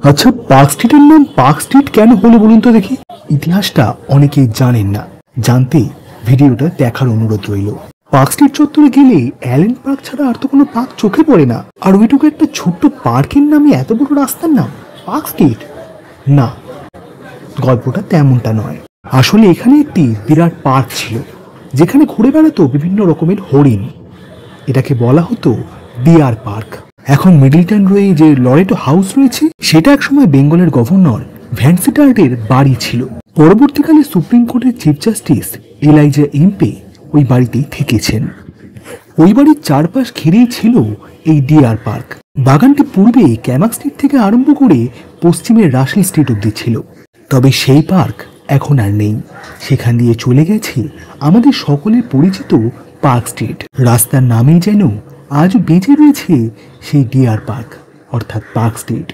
আচ্ছা, পার্ক স্ট্রিটের নাম পার্ক স্ট্রিট কেন হলো বলুন তো দেখি? ইতিহাসটা অনেকেই জানেন না, জানতে ভিডিওটা দেখার অনুরোধ রইল। পার্ক স্ট্রিট চত্বরে গেলে অ্যালেন পার্ক ছাড়া আর তো কোনো পার্ক চোখে পড়ে না। আর ওইটুকু একটা ছোট্ট পার্কের নামে এত বড় রাস্তার নাম পার্ক স্ট্রিট? না, গল্পটা তেমনটা নয়। আসলে এখানে একটি বিরাট পার্ক ছিল, যেখানে ঘুরে বেড়াতো বিভিন্ন রকমের হরিণ। এটাকে বলা হতো ডিয়ার পার্ক। এখন মিডলটন রোয়ে যে লরেটো হাউস রয়েছে, সেটা একসময় বেঙ্গলের গভর্নর ভ্যানসিটার্টের বাড়ি ছিল। পরবর্তীকালে সুপ্রিম কোর্টের চিফ জাস্টিস এলাইজা ইম্পে ওই বাড়িতেই থেকেছেন। ওই বাড়ির চারপাশ ঘিরেই ছিল এই ডিয়ার পার্ক। বাগানটি পূর্বে ক্যামাক স্ট্রিট থেকে আরম্ভ করে পশ্চিমের রাসেল স্ট্রিট অব্দি ছিল। তবে সেই পার্ক এখন আর নেই। সেখান দিয়ে চলে গেছে আমাদের সকলের পরিচিত পার্ক স্ট্রিট। রাস্তার নামেই যেন আজ বেঁচে রয়েছে সেই ডিয়ার পার্ক, অর্থাৎ পার্ক স্ট্রিট।